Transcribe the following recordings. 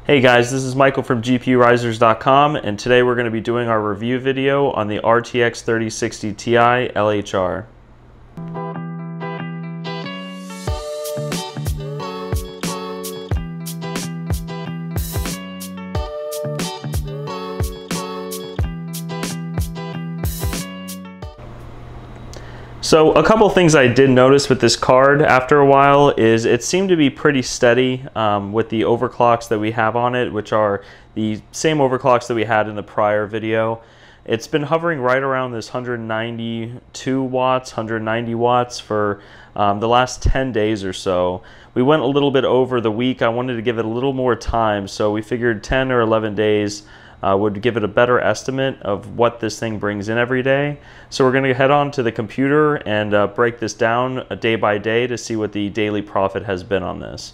Hey guys, this is Michael from GPURisers.com, and today we're going to be doing our review video on the RTX 3060 Ti LHR. So a couple things I did notice with this card after a while is it seemed to be pretty steady with the overclocks that we have on it, which are the same overclocks that we had in the prior video. It's been hovering right around this 192 watts, 190 watts for the last 10 days or so. We went a little bit over the week. I wanted to give it a little more time, so we figured 10 or 11 days would give it a better estimate of what this thing brings in every day. So we're going to head on to the computer and break this down day by day to see what the daily profit has been on this.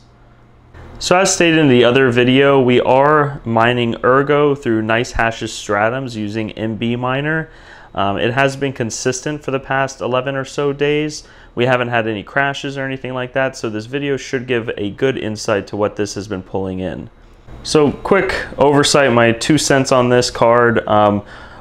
So as stated in the other video, we are mining Ergo through NiceHash's Stratums using MB Miner. It has been consistent for the past 11 or so days. We haven't had any crashes or anything like that, so this video should give a good insight to what this has been pulling in. So quick oversight, my 2 cents on this card.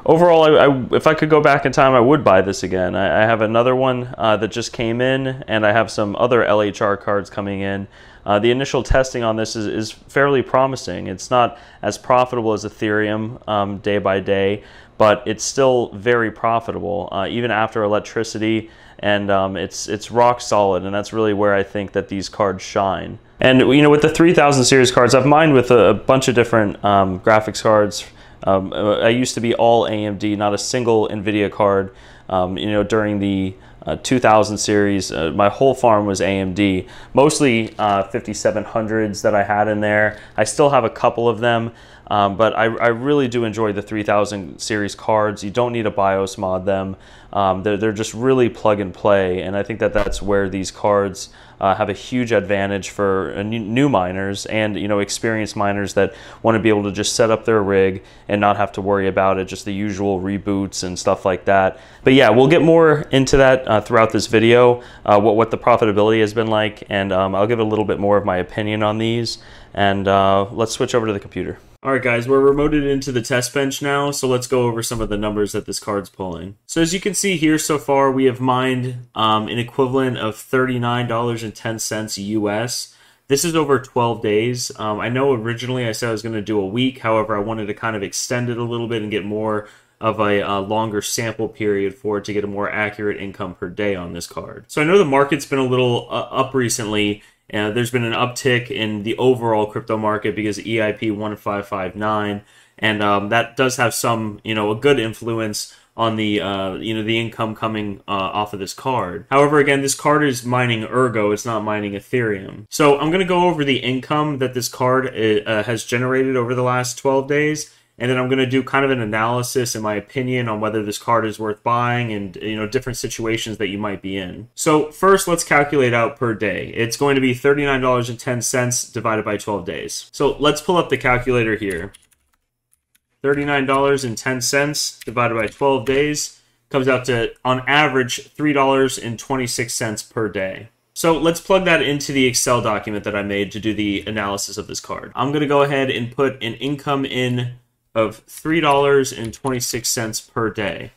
Overall, if I could go back in time, I would buy this again. I have another one that just came in, and I have some other LHR cards coming in. The initial testing on this is fairly promising. It's not as profitable as Ethereum day by day, but it's still very profitable even after electricity, and it's rock solid, and that's really where I think that these cards shine. And you know, with the 3000 series cards, I've mined with a bunch of different graphics cards. I used to be all AMD, not a single NVIDIA card. You know, during the 2000 series, my whole farm was AMD, mostly 5700s that I had in there. I still have a couple of them, but I really do enjoy the 3000 series cards. You don't need a BIOS mod them. They're just really plug and play, and I think that that's where these cards have a huge advantage for new miners and, you know, experienced miners that want to be able to just set up their rig and not have to worry about it, just the usual reboots and stuff like that. But yeah, we'll get more into that throughout this video, what the profitability has been like, and I'll give a little bit more of my opinion on these, and let's switch over to the computer. Alright guys, we're remoted into the test bench now, so let's go over some of the numbers that this card's pulling. So as you can see here so far, we have mined an equivalent of $39.10 US. This is over 12 days. I know originally I said I was going to do a week, however I wanted to kind of extend it a little bit and get more of a longer sample period for it to get a more accurate income per day on this card. So I know the market's been a little up recently. There's been an uptick in the overall crypto market because EIP 1559, and that does have some, you know, a good influence on the, you know, the income coming off of this card. However, again, this card is mining Ergo, it's not mining Ethereum. So I'm going to go over the income that this card has generated over the last 12 days. And then I'm going to do kind of an analysis, in my opinion, on whether this card is worth buying and, you know, different situations that you might be in. So first, let's calculate out per day. It's going to be $39.10 divided by 12 days. So let's pull up the calculator here. $39.10 divided by 12 days comes out to, on average, $3.26 per day. So let's plug that into the Excel document that I made to do the analysis of this card. I'm going to go ahead and put an income in of $3.26 per day.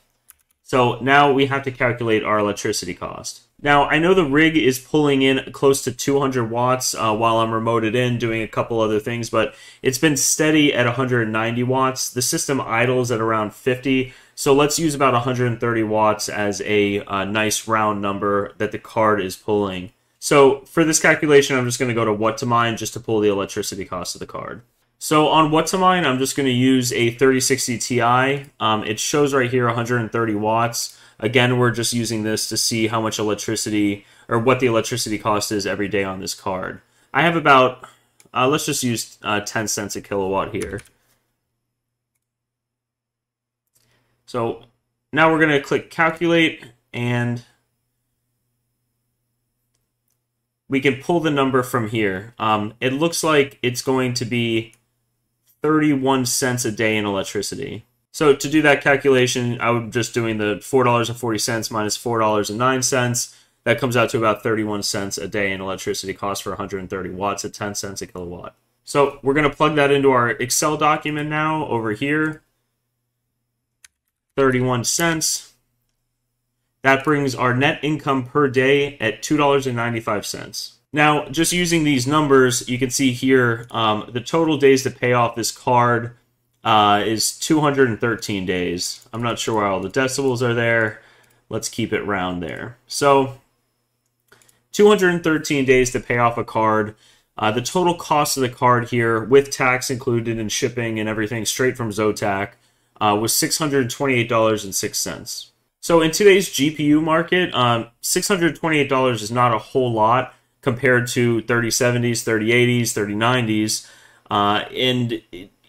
So now we have to calculate our electricity cost. Now, I know the rig is pulling in close to 200 watts while I'm remoted in doing a couple other things, but it's been steady at 190 watts. The system idles at around 50, so let's use about 130 watts as a nice round number that the card is pulling. So for this calculation, I'm just going to go to what to mine just to pull the electricity cost of the card. So on what to mine, I'm just going to use a 3060 Ti. It shows right here 130 watts. Again, we're just using this to see how much electricity, or what the electricity cost is every day on this card. I have about, let's just use 10 cents a kilowatt here. So now we're going to click calculate, and we can pull the number from here. It looks like it's going to be 31 cents a day in electricity. So to do that calculation, I would just doing the $4.40 minus $4.09. That comes out to about 31 cents a day in electricity cost for 130 watts at 10 cents a kilowatt. So we're going to plug that into our Excel document now over here. 31 cents. That brings our net income per day at $2.95. Now, just using these numbers, you can see here the total days to pay off this card is 213 days. I'm not sure why all the decimals are there. Let's keep it round there. So 213 days to pay off a card. The total cost of the card here, with tax included and shipping and everything straight from Zotac, was $628.06. So in today's GPU market, $628 is not a whole lot compared to 3070s, 3080s, 3090s, and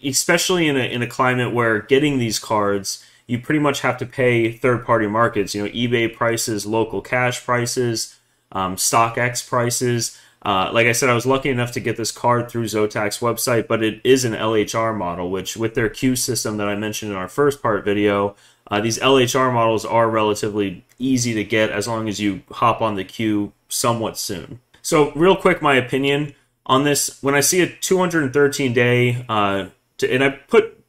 especially in a climate where getting these cards, you pretty much have to pay third-party markets, eBay prices, local cash prices, StockX prices. Like I said, I was lucky enough to get this card through Zotac's website, but it is an LHR model, which with their queue system that I mentioned in our first part video, these LHR models are relatively easy to get as long as you hop on the queue somewhat soon. So real quick, my opinion on this, when I see a 213-day, and I put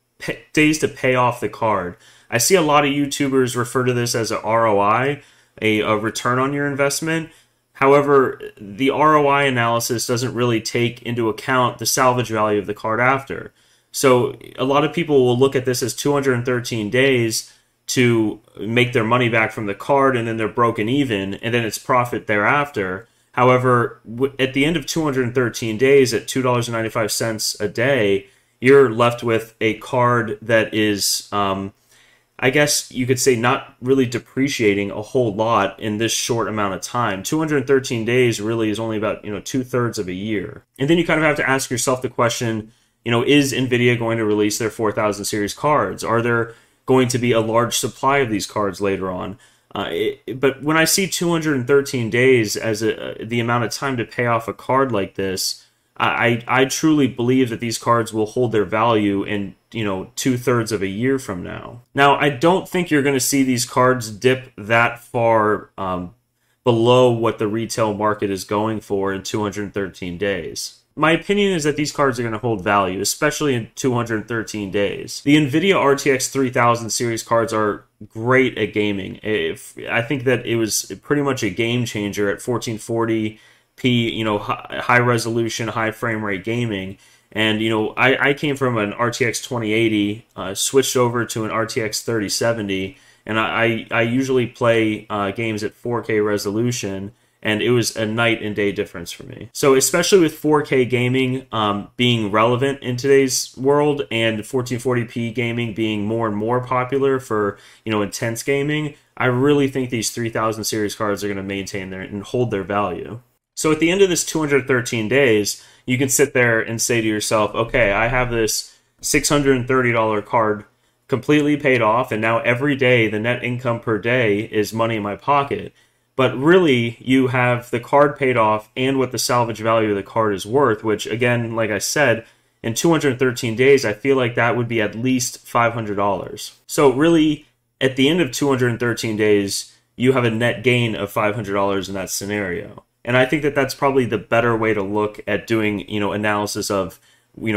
days to pay off the card, I see a lot of YouTubers refer to this as a ROI, a return on your investment. However, the ROI analysis doesn't really take into account the salvage value of the card after. So a lot of people will look at this as 213 days to make their money back from the card, and then they're broken even, and then it's profit thereafter. However, at the end of 213 days at $2.95 a day, you're left with a card that is, I guess you could say, not really depreciating a whole lot in this short amount of time. 213 days really is only about 2/3 of a year. And then you kind of have to ask yourself the question, is NVIDIA going to release their 4000 series cards? Are there going to be a large supply of these cards later on? But when I see 213 days as the amount of time to pay off a card like this, I truly believe that these cards will hold their value in 2/3 of a year from now. Now, I don't think you're going to see these cards dip that far below what the retail market is going for in 213 days. My opinion is that these cards are going to hold value, especially in 213 days. The NVIDIA RTX 3000 series cards are great at gaming. I think that it was pretty much a game changer at 1440p, high resolution, high frame rate gaming. And, I came from an RTX 2080, switched over to an RTX 3070, and I usually play games at 4K resolution, and it was a night and day difference for me. So especially with 4K gaming being relevant in today's world, and 1440p gaming being more and more popular for intense gaming, I really think these 3000 series cards are going to maintain and hold their value. So at the end of this 213 days, you can sit there and say to yourself, okay, I have this $630 card completely paid off, and now every day the net income per day is money in my pocket. But really, you have the card paid off and what the salvage value of the card is worth, which, again, like I said, in 213 days, I feel like that would be at least $500. So really, at the end of 213 days, you have a net gain of $500 in that scenario. And I think that that's probably the better way to look at doing, analysis of,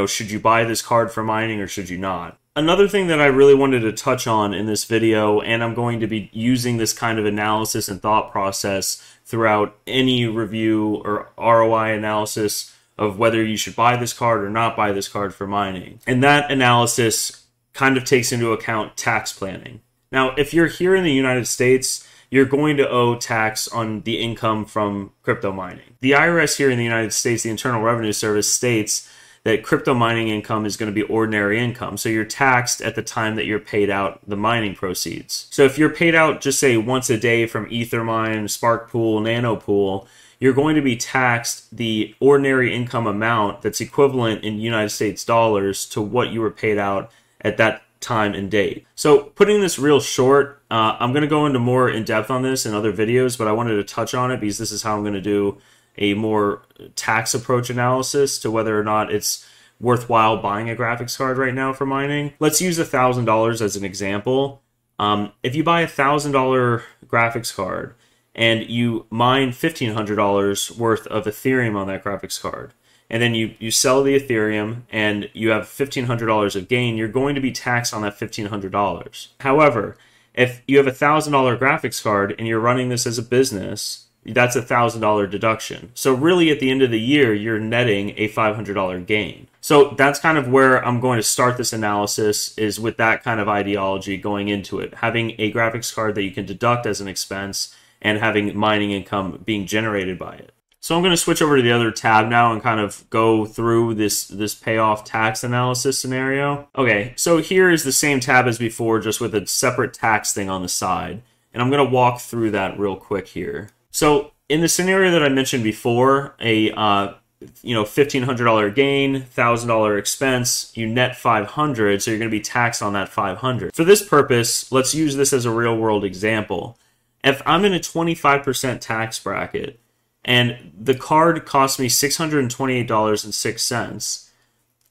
should you buy this card for mining or should you not? Another thing that I really wanted to touch on in this video, and I'm going to be using this kind of analysis and thought process throughout any review or ROI analysis of whether you should buy this card or not buy this card for mining. And that analysis kind of takes into account tax planning. Now, if you're here in the United States, you're going to owe tax on the income from crypto mining. The IRS here in the United States, the Internal Revenue Service, states that crypto mining income is going to be ordinary income. So you're taxed at the time that you're paid out the mining proceeds. So if you're paid out, just say once a day from Ethermine, Sparkpool, Nanopool, you're going to be taxed the ordinary income amount that's equivalent in United States dollars to what you were paid out at that time and date. So putting this real short, I'm going to go into more in depth on this in other videos, but I wanted to touch on it because this is how I'm going to do a more tax approach analysis to whether or not it's worthwhile buying a graphics card right now for mining. Let's use $1,000 as an example. If you buy a $1,000 graphics card and you mine $1,500 worth of Ethereum on that graphics card, and then you sell the Ethereum and you have $1,500 of gain, you're going to be taxed on that $1,500. However, if you have a $1,000 graphics card and you're running this as a business, that's a $1,000 deduction. So really at the end of the year, you're netting a $500 gain. So that's kind of where I'm going to start this analysis, is with that kind of ideology going into it. Having a graphics card that you can deduct as an expense and having mining income being generated by it. So I'm going to switch over to the other tab now and kind of go through this payoff tax analysis scenario. Okay, so here is the same tab as before, just with a separate tax thing on the side. And I'm going to walk through that real quick here. So in the scenario that I mentioned before, a $1,500 gain, $1,000 expense, you net $500, so you're going to be taxed on that $500. For this purpose, let's use this as a real world example. If I'm in a 25% tax bracket, and the card costs me $628.06.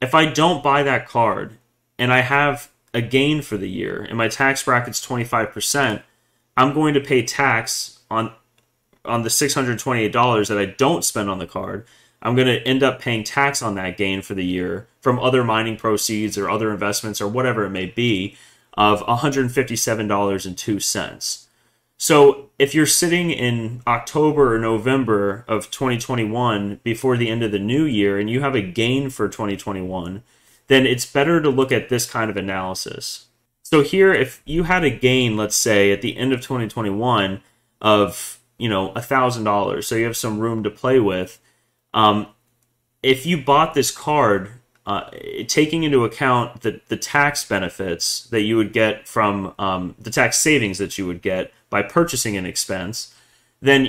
If I don't buy that card and I have a gain for the year and my tax bracket's 25%, I'm going to pay tax on the $628 that I don't spend on the card. I'm going to end up paying tax on that gain for the year from other mining proceeds or other investments or whatever it may be of $157.02. So if you're sitting in October or November of 2021 before the end of the new year and you have a gain for 2021, then it's better to look at this kind of analysis. So here, if you had a gain, let's say at the end of 2021 of, $1,000, so you have some room to play with, if you bought this card, taking into account the tax benefits that you would get from the tax savings that you would get by purchasing an expense, then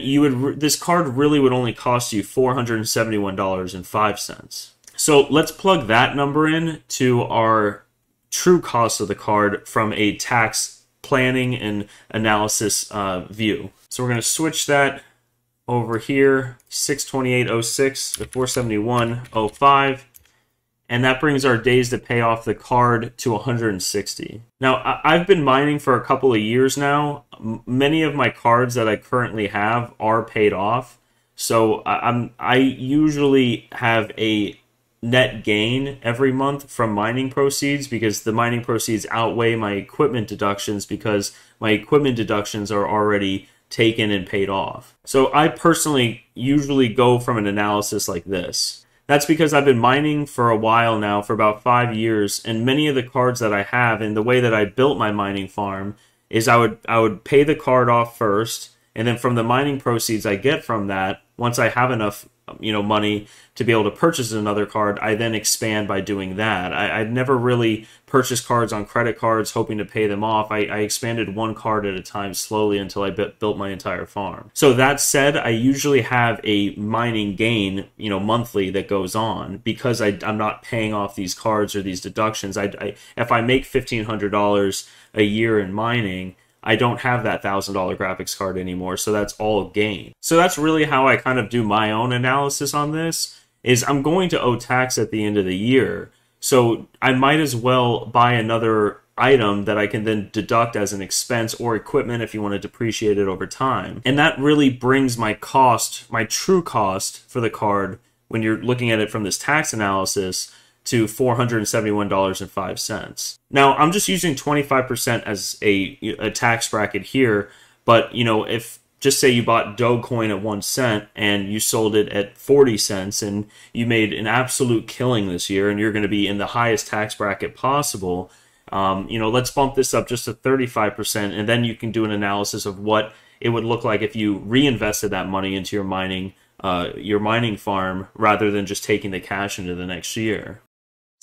this card really would only cost you $471.05. So let's plug that number in to our true cost of the card from a tax planning and analysis view. So we're going to switch that over here, 628.06 to 471.05. And that brings our days to pay off the card to 160. Now, I've been mining for a couple of years now. Many of my cards that I currently have are paid off. So I usually have a net gain every month from mining proceeds because the mining proceeds outweigh my equipment deductions because my equipment deductions are already taken and paid off. So I personally usually go from an analysis like this. That's because I've been mining for a while now, for about 5 years, and many of the cards that I have, and the way that I built my mining farm, is I would pay the card off first, and then from the mining proceeds I get from that, once I have enough money to be able to purchase another card, I then expand by doing that. I never really purchased cards on credit cards hoping to pay them off. I expanded one card at a time slowly until I built my entire farm. So that said, I usually have a mining gain, monthly that goes on because I'm not paying off these cards or these deductions. If I make $1,500 a year in mining, I don't have that $1,000 graphics card anymore, so that's all gain. So that's really how I kind of do my own analysis on this, is I'm going to owe tax at the end of the year. So I might as well buy another item that I can then deduct as an expense or equipment if you want to depreciate it over time. And that really brings my cost, my true cost for the card, when you're looking at it from this tax analysis, to $471.05. Now, I'm just using 25% as a tax bracket here, but if just say you bought Dogecoin at 1 cent and you sold it at 40 cents and you made an absolute killing this year and you're going to be in the highest tax bracket possible, let's bump this up just to 35%, and then you can do an analysis of what it would look like if you reinvested that money into your mining farm rather than just taking the cash into the next year.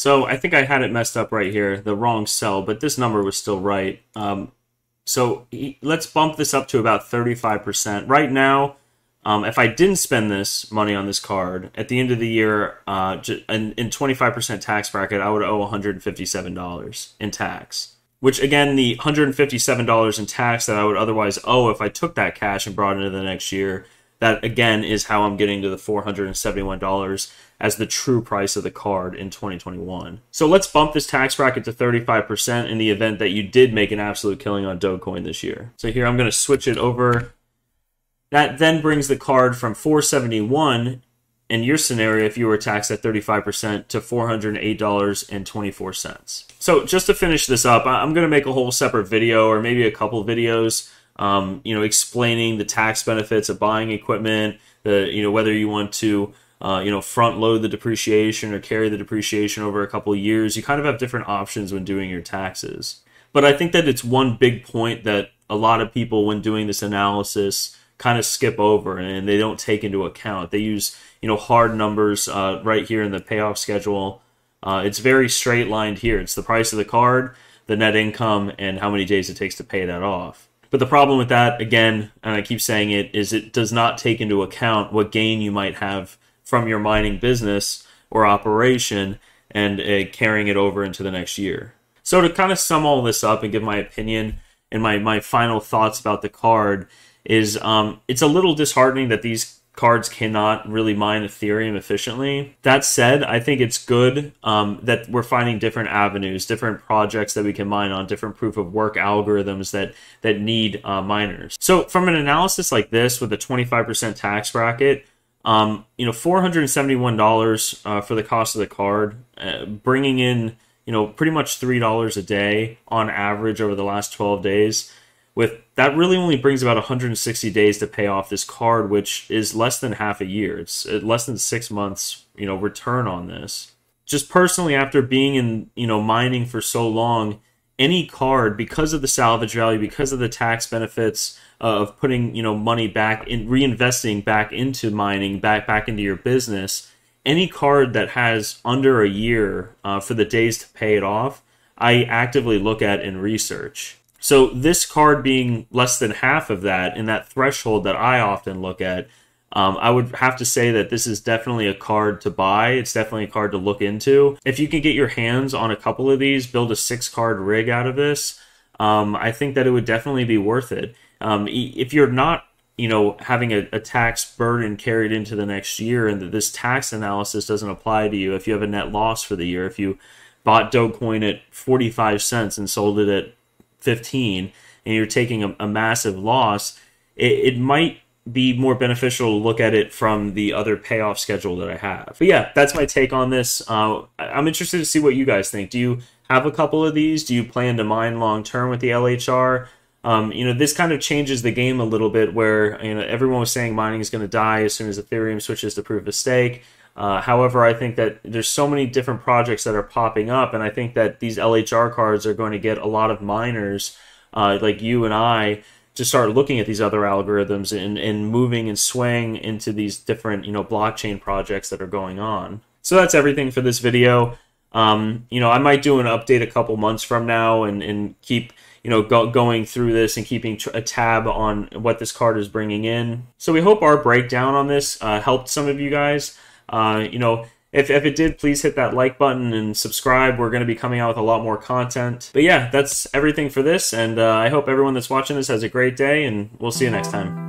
So I think I had it messed up right here, the wrong cell, but this number was still right. So let's bump this up to about 35%. Right now, if I didn't spend this money on this card, at the end of the year, in 25% tax bracket, I would owe $157 in tax. Which, again, the $157 in tax that I would otherwise owe if I took that cash and brought it into the next year, that, again, is how I'm getting to the $471 as the true price of the card in 2021. So let's bump this tax bracket to 35% in the event that you did make an absolute killing on Dogecoin this year. So here I'm going to switch it over. That then brings the card from $471 in your scenario, if you were taxed at 35%, to $408.24. So just to finish this up, I'm going to make a whole separate video, or maybe a couple videos, explaining the tax benefits of buying equipment, whether you want to front load the depreciation or carry the depreciation over a couple of years. You kind of have different options when doing your taxes. But I think that it's one big point that a lot of people, when doing this analysis, kind of skip over and they don't take into account. They use, hard numbers right here in the payoff schedule. It's very straight lined here. It's the price of the card, the net income, and how many days it takes to pay that off. But the problem with that, again, and I keep saying it, is it does not take into account what gain you might have from your mining business or operation and carrying it over into the next year. So to kind of sum all this up and give my opinion and my final thoughts about the card is it's a little disheartening that these cards cannot really mine Ethereum efficiently. That said, I think it's good that we're finding different avenues, different projects that we can mine on, different proof of work algorithms that need miners. So from an analysis like this with a 25% tax bracket, $471 for the cost of the card, bringing in pretty much $3 a day on average over the last 12 days. With that really only brings about 160 days to pay off this card, which is less than half a year. It's less than 6 months, return on this. Just personally, after being in, mining for so long, any card, because of the salvage value, because of the tax benefits of putting, money back in, reinvesting back into mining, back into your business, any card that has under a year for the days to pay it off, I actively look at and research. So this card being less than half of that, in that threshold that I often look at, I would have to say that this is definitely a card to buy. It's definitely a card to look into. If you can get your hands on a couple of these, build a 6-card rig out of this, I think that it would definitely be worth it. If you're not, having a tax burden carried into the next year and that this tax analysis doesn't apply to you, if you have a net loss for the year, if you bought Dogecoin at 45 cents and sold it at 15 and you're taking a massive loss, it might be more beneficial to look at it from the other payoff schedule that I have. But yeah, that's my take on this. I'm interested to see what you guys think. Do you have a couple of these? Do you plan to mine long term with the LHR? This kind of changes the game a little bit where everyone was saying mining is going to die as soon as Ethereum switches to proof of stake. However, I think that there's so many different projects that are popping up, and I think that these LHR cards are going to get a lot of miners like you and I to start looking at these other algorithms and moving and swaying into these different blockchain projects that are going on. So that's everything for this video. I might do an update a couple months from now and keep going through this and keeping a tab on what this card is bringing in. So we hope our breakdown on this helped some of you guys. If it did, please hit that like button and subscribe. We're going to be coming out with a lot more content. But yeah, that's everything for this, and I hope everyone that's watching this has a great day, and we'll see you next time.